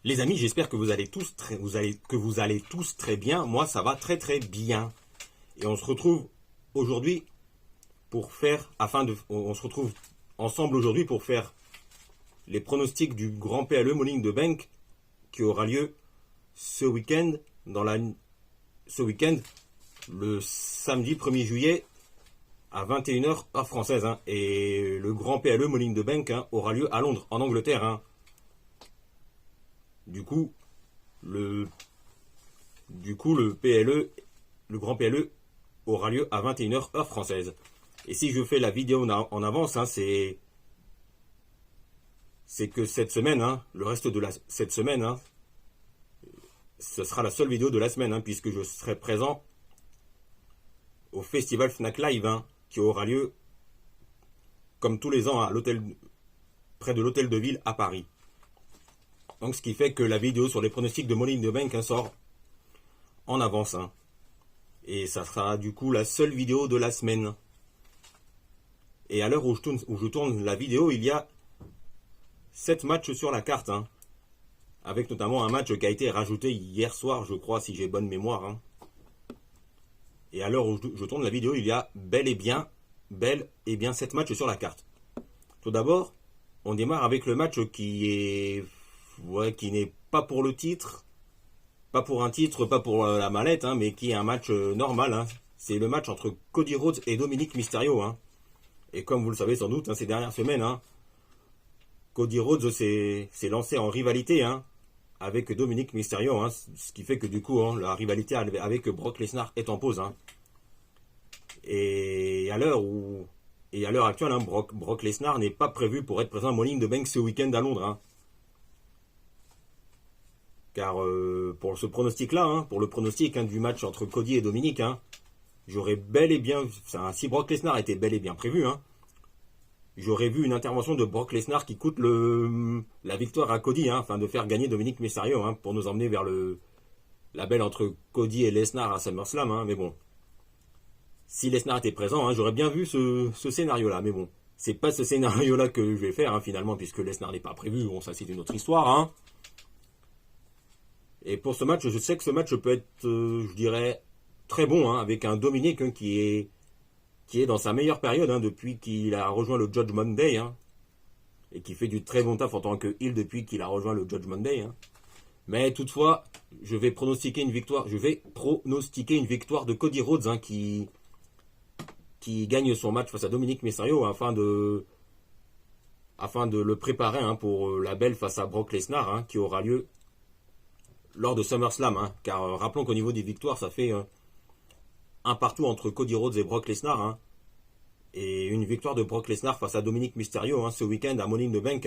Les amis, j'espère que vous allez tous très bien. Moi, ça va très très bien. Et on se retrouve aujourd'hui on se retrouve ensemble aujourd'hui pour faire les pronostics du Grand PLE Money in the Bank qui aura lieu ce week-end, le samedi 1er juillet à 21h heure française. Et le Grand PLE Money in the Bank aura lieu à Londres, en Angleterre. Du coup, le Grand PLE aura lieu à 21h heure française. Et si je fais la vidéo en avance, c'est que cette semaine, le reste de cette semaine, ce sera la seule vidéo de la semaine, puisque je serai présent au festival Fnac Live, qui aura lieu comme tous les ans à près de l'hôtel de ville à Paris. Donc ce qui fait que la vidéo sur les pronostics de Money in the Bank sort en avance. Et ça sera du coup la seule vidéo de la semaine. Et à l'heure où je tourne la vidéo, il y a 7 matchs sur la carte. Avec notamment un match qui a été rajouté hier soir, je crois, si j'ai bonne mémoire. Et à l'heure où je tourne la vidéo, il y a bel et bien 7 matchs sur la carte. Tout d'abord, on démarre avec le match qui n'est pas pour le titre, pas pour un titre, pas pour la mallette, mais qui est un match normal. C'est le match entre Cody Rhodes et Dominic Mysterio. Et comme vous le savez sans doute, ces dernières semaines, Cody Rhodes s'est lancé en rivalité avec Dominic Mysterio. Ce qui fait que du coup, la rivalité avec Brock Lesnar est en pause. Et à l'heure actuelle, Brock Lesnar n'est pas prévu pour être présent à Money in the Bank ce week-end à Londres. Car pour ce pronostic-là, pour le pronostic du match entre Cody et Dominic, j'aurais bel et bien, si Brock Lesnar était bel et bien prévu, j'aurais vu une intervention de Brock Lesnar qui coûte la victoire à Cody, afin de faire gagner Dominic Mysterio, pour nous emmener vers la belle entre Cody et Lesnar à SummerSlam. Mais bon, si Lesnar était présent, j'aurais bien vu ce scénario-là. Mais bon, c'est pas ce scénario-là que je vais faire, finalement, puisque Lesnar n'est pas prévu. Bon, ça c'est une autre histoire. Et pour ce match, je sais que ce match peut être, je dirais, très bon, avec un Dominic qui est dans sa meilleure période depuis qu'il a rejoint le Judgment Day, et qui fait du très bon taf en tant que heel depuis qu'il a rejoint le Judgment Day. Mais toutefois, je vais pronostiquer une victoire de Cody Rhodes qui gagne son match face à Dominic Mysterio afin de le préparer pour la belle face à Brock Lesnar qui aura lieu lors de SummerSlam. Car rappelons qu'au niveau des victoires, ça fait un partout entre Cody Rhodes et Brock Lesnar. Et une victoire de Brock Lesnar face à Dominic Mysterio ce week-end à Money in the Bank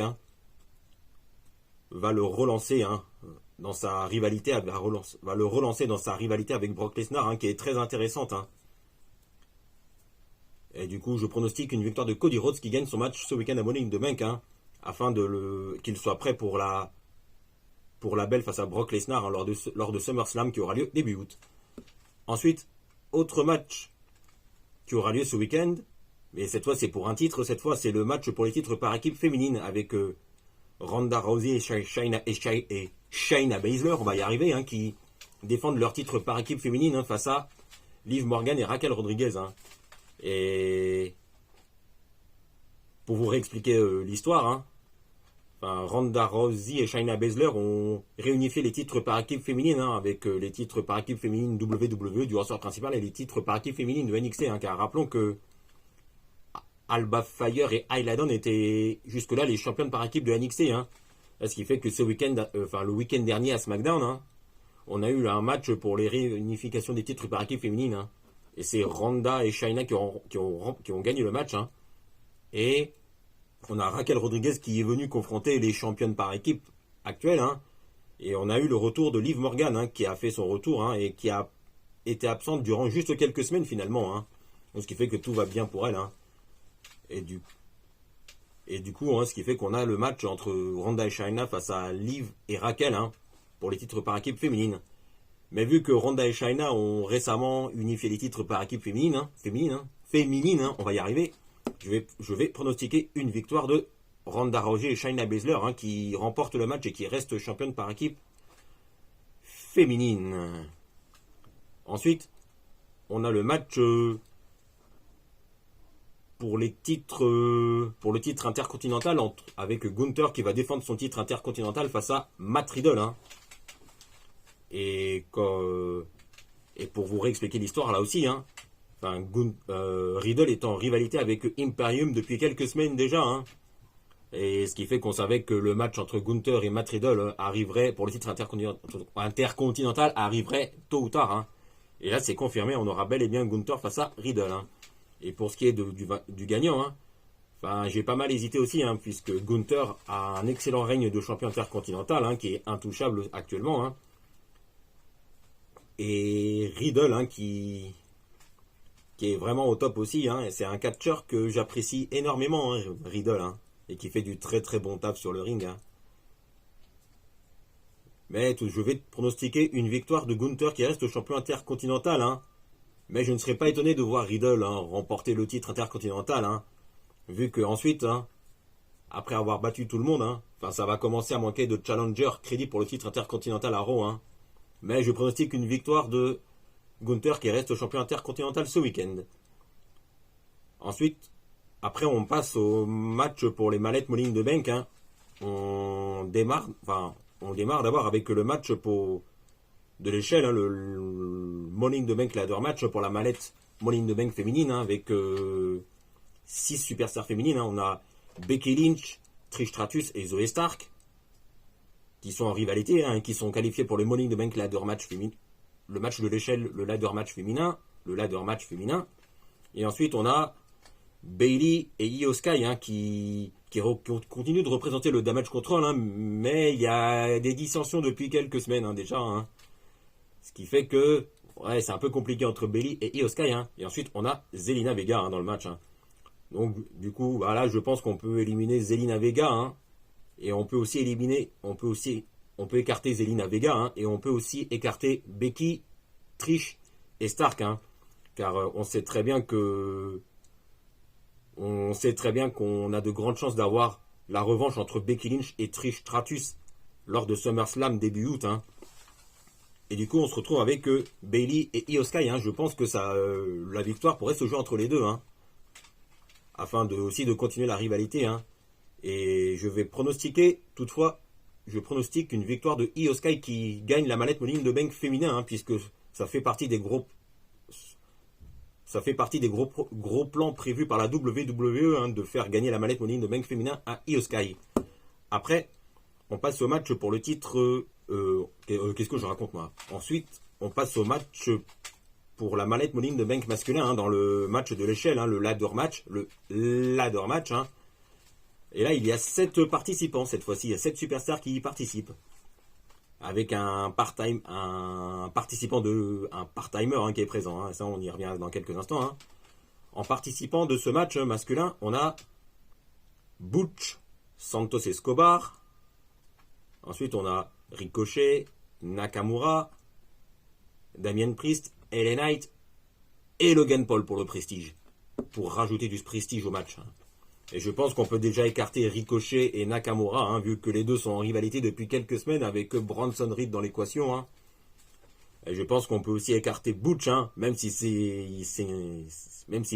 va le relancer dans sa rivalité avec Brock Lesnar, qui est très intéressante. Et du coup, je pronostique une victoire de Cody Rhodes qui gagne son match ce week-end à Money in the Bank, afin qu'il soit prêt pour la belle face à Brock Lesnar lors de SummerSlam qui aura lieu début août. Ensuite, autre match qui aura lieu ce week-end, mais cette fois c'est pour un titre, cette fois c'est le match pour les titres par équipe féminine avec Ronda Rousey et Shayna Baszler, on va y arriver, qui défendent leur titre par équipe féminine face à Liv Morgan et Raquel Rodriguez. Et pour vous réexpliquer l'histoire, Ronda Rousey et Shayna Baszler ont réunifié les titres par équipe féminine avec les titres par équipe féminine WWE du roster principal et les titres par équipe féminine de NXT. Car rappelons que Alba Fire et Highlighton étaient jusque-là les championnes par équipe de NXT. Ce qui fait que le week-end dernier à SmackDown, on a eu un match pour les réunifications des titres par équipe féminine. Et c'est Ronda et Shayna qui ont gagné le match. Et on a Raquel Rodriguez qui est venue confronter les championnes par équipe actuelles. Et on a eu le retour de Liv Morgan qui a fait son retour et qui a été absente durant juste quelques semaines finalement. Donc, ce qui fait que tout va bien pour elle. Et du coup, ce qui fait qu'on a le match entre Ronda et Shayna face à Liv et Raquel pour les titres par équipe féminine. Mais vu que Ronda et Shayna ont récemment unifié les titres par équipe féminine, on va y arriver. Je vais pronostiquer une victoire de Ronda Rousey et Shayna Baszler qui remportent le match et qui restent championnes par équipe féminine. Ensuite, on a le match pour le titre intercontinental avec Gunther qui va défendre son titre intercontinental face à Matt Riddle. Et pour vous réexpliquer l'histoire là aussi, Riddle est en rivalité avec Imperium depuis quelques semaines déjà. Et ce qui fait qu'on savait que le match entre Gunther et Matt Riddle arriverait pour le titre intercontinental arriverait tôt ou tard. Et là c'est confirmé, on aura bel et bien Gunther face à Riddle. Et pour ce qui est du gagnant, j'ai pas mal hésité aussi, puisque Gunther a un excellent règne de champion intercontinental, qui est intouchable actuellement. Et Riddle, qui est vraiment au top aussi. Et c'est un catcheur que j'apprécie énormément, Riddle, et qui fait du très très bon taf sur le ring. Mais je vais pronostiquer une victoire de Gunther qui reste champion intercontinental. Mais je ne serais pas étonné de voir Riddle remporter le titre intercontinental. Vu que ensuite, après avoir battu tout le monde, ça va commencer à manquer de challenger crédit pour le titre intercontinental à Raw. Mais je pronostique une victoire de Gunther qui reste champion intercontinental ce week-end. Ensuite, après on passe au match pour les mallettes Money in the Bank. On démarre d'abord avec le match de l'échelle, le Money in the Bank ladder match pour la mallette Money in the Bank féminine, avec 6 superstars féminines. On a Becky Lynch, Trish Stratus et Zoey Stark qui sont en rivalité, qui sont qualifiés pour le Money in the Bank ladder match féminin, le match de l'échelle, le ladder match féminin. Et ensuite on a Bayley et Io Sky qui continuent de représenter le Damage Control, mais il y a des dissensions depuis quelques semaines déjà. Ce qui fait que c'est un peu compliqué entre Bayley et Io Sky. Et ensuite on a Zelina Vega dans le match. Donc du coup, là je pense qu'on peut éliminer Zelina Vega. Et on peut aussi écarter Zelina Vega. Et on peut aussi écarter Becky, Trish et Stark. Car on sait très bien qu'on a de grandes chances d'avoir la revanche entre Becky Lynch et Trish Stratus lors de SummerSlam début août. Et du coup, on se retrouve avec Bayley et Io Sky. Je pense que la victoire pourrait se jouer entre les deux. Afin aussi de continuer la rivalité. Et je vais pronostiquer, toutefois, je pronostique une victoire de Io Sky qui gagne la mallette Money in the Bank féminin. Puisque ça fait partie des gros plans prévus par la WWE de faire gagner la mallette Money in the Bank féminin à Io Sky. Après, on passe au match pour le titre. Qu'est-ce que je raconte moi? Ensuite, on passe au match pour la mallette Money in the Bank masculin dans le match de l'échelle, le ladder match. Et là, il y a 7 participants cette fois-ci. Il y a 7 superstars qui y participent. Avec un part-timer qui est présent. Ça, on y revient dans quelques instants. En participant de ce match masculin, on a Butch, Santos Escobar. Ensuite, on a Ricochet, Nakamura, Damien Priest, LA Knight et Logan Paul pour le prestige. Pour rajouter du prestige au match. Et je pense qu'on peut déjà écarter Ricochet et Nakamura, vu que les deux sont en rivalité depuis quelques semaines avec Bronson Reed dans l'équation. Et je pense qu'on peut aussi écarter Butch, même si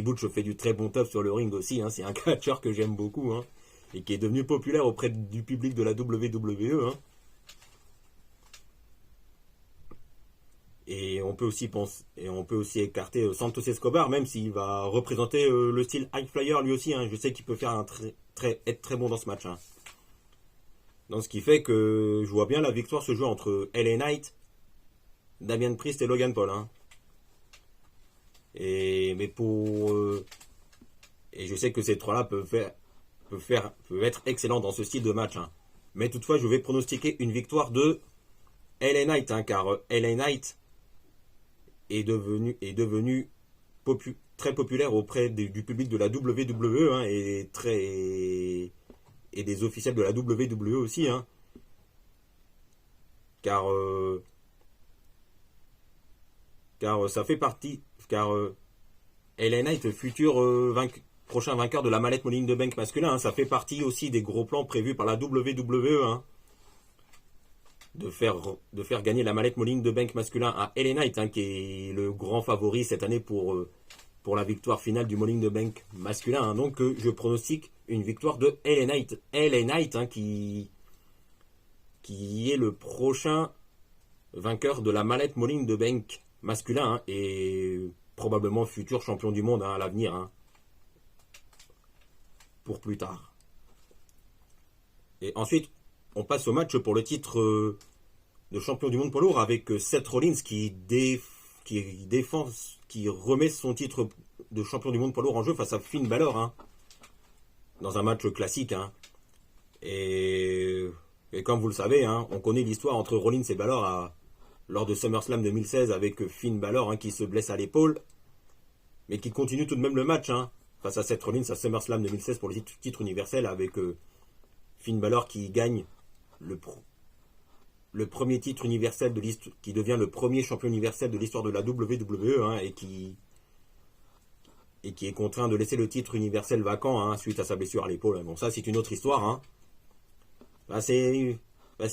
Butch fait du très bon taf sur le ring aussi. C'est un catcheur que j'aime beaucoup, et qui est devenu populaire auprès du public de la WWE. Et on peut aussi écarter Santos Escobar, même s'il va représenter le style High Flyer lui aussi. Je sais qu'il peut faire être très bon dans ce match. Donc ce qui fait que je vois bien la victoire se jouer entre LA Knight, Damien Priest et Logan Paul. Et je sais que ces trois-là peuvent être excellents dans ce style de match. Mais toutefois, je vais pronostiquer une victoire de LA Knight, car LA Knight est devenu très populaire auprès du public de la WWE, et des officiels de la WWE aussi, car ça fait partie, LA Knight, futur prochain vainqueur de la mallette Money in the Bank masculin. Ça fait partie aussi des gros plans prévus par la WWE. De faire gagner la mallette Money in the Bank masculin à LA Knight, qui est le grand favori cette année pour la victoire finale du Money in the Bank masculin. Donc je pronostique une victoire de LA Knight, qui est le prochain vainqueur de la mallette Money in the Bank masculin, et probablement futur champion du monde à l'avenir, pour plus tard. Et ensuite, on passe au match pour le titre de champion du monde poids lourd avec Seth Rollins qui remet son titre de champion du monde poids lourd en jeu face à Finn Balor, dans un match classique. Et comme vous le savez, on connaît l'histoire entre Rollins et Balor lors de SummerSlam 2016 avec Finn Balor, qui se blesse à l'épaule, mais qui continue tout de même le match face à Seth Rollins à SummerSlam 2016 pour le titre universel, avec Finn Balor qui gagne le premier titre universel qui devient le premier champion universel de l'histoire de la WWE, et qui est contraint de laisser le titre universel vacant suite à sa blessure à l'épaule. Bon, ça c'est une autre histoire. C'est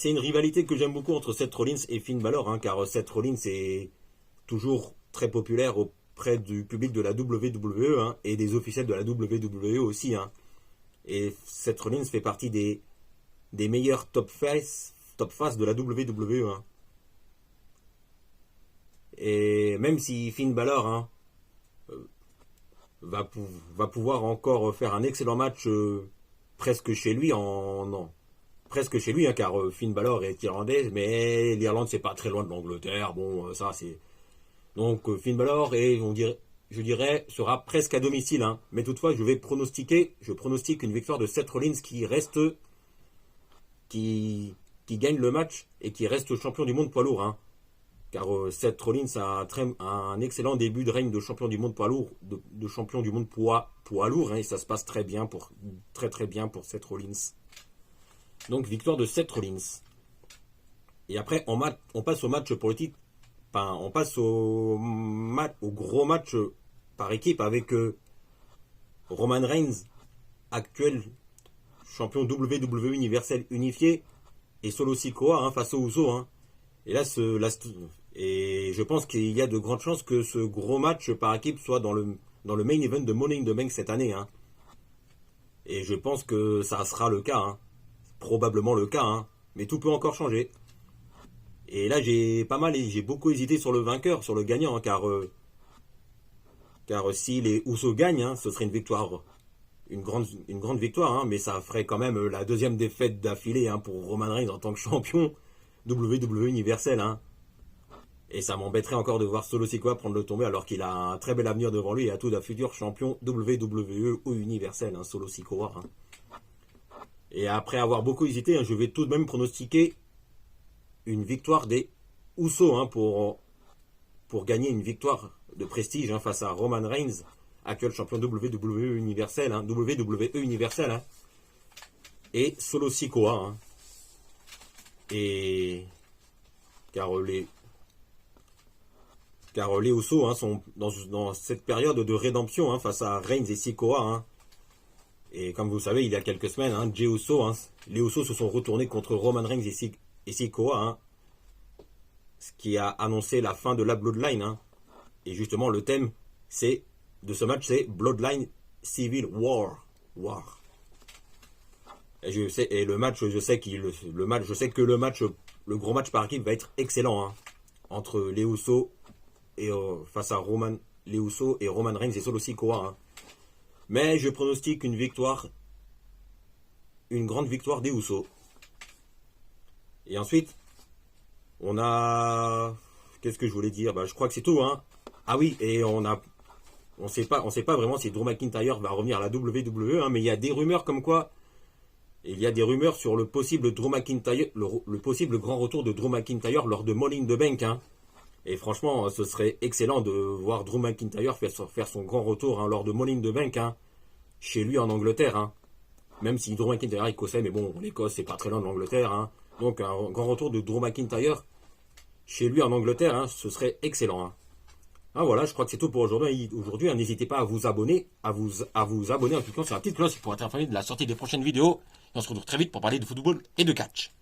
une rivalité que j'aime beaucoup entre Seth Rollins et Finn Balor, car Seth Rollins est toujours très populaire auprès du public de la WWE, et des officiels de la WWE aussi. Et Seth Rollins fait partie des meilleurs top face de la WWE. Et même si Finn Balor va pouvoir encore faire un excellent match presque chez lui, car Finn Balor est irlandais, mais l'Irlande c'est pas très loin de l'Angleterre. Bon, ça c'est... Donc Finn Balor je dirais, sera presque à domicile. Mais toutefois, je pronostique une victoire de Seth Rollins qui gagne le match et qui reste champion du monde poids lourd. Car Seth Rollins a un excellent début de règne de champion du monde poids lourd, de champion du monde poids lourd, et ça se passe très bien pour Seth Rollins. Donc victoire de Seth Rollins. Et après on passe au match pour le titre. On passe au gros match par équipe avec Roman Reigns, actuel champion WWE universel unifié, et Solo Sikoa face aux Usos. Et là, et je pense qu'il y a de grandes chances que ce gros match par équipe soit dans le main event de Money in the Bank cette année. Et je pense que ça sera le cas. Probablement le cas. Mais tout peut encore changer. Et là, j'ai beaucoup hésité sur le vainqueur, sur le gagnant. Car si les Usos gagnent, ce serait une victoire. Une grande victoire, mais ça ferait quand même la deuxième défaite d'affilée pour Roman Reigns en tant que champion WWE universel. Et ça m'embêterait encore de voir Solo Sikoa prendre le tombé alors qu'il a un très bel avenir devant lui et à tout d'un futur champion WWE ou universel, Solo Sikoa. Et après avoir beaucoup hésité, je vais tout de même pronostiquer une victoire des Usos pour gagner une victoire de prestige face à Roman Reigns, actuel champion WWE universel, et Solo Sikoa. Et car les Usos sont dans cette période de rédemption face à Reigns et Sikoa. Et comme vous le savez, il y a quelques semaines, Jey Uso, les Usos se sont retournés contre Roman Reigns et Sikoa, ce qui a annoncé la fin de la Bloodline. Et justement, le thème de ce match, c'est Bloodline Civil War. Et je sais que le gros match par équipe va être excellent, entre les Usos et face à les Usos et Roman Reigns et Solo Sikoa. Mais je pronostique une grande victoire des Usos. Et ensuite, on a... Qu'est-ce que je voulais dire ? Je crois que c'est tout. Ah oui, et on sait pas vraiment si Drew McIntyre va revenir à la WWE, mais il y a des rumeurs comme quoi... Il y a des rumeurs sur le possible Drew McIntyre, le possible grand retour de Drew McIntyre lors de Money in the Bank. Et franchement, ce serait excellent de voir Drew McIntyre faire son grand retour lors de Money in the Bank, chez lui en Angleterre. Même si Drew McIntyre est écossais, mais bon, l'Écosse c'est pas très loin de l'Angleterre. Donc un grand retour de Drew McIntyre chez lui en Angleterre, ce serait excellent. Ah voilà, je crois que c'est tout pour aujourd'hui. Aujourd'hui, n'hésitez pas à vous abonner, à vous abonner en cliquant sur la petite cloche pour être informé de la sortie des prochaines vidéos. Et on se retrouve très vite pour parler de football et de catch.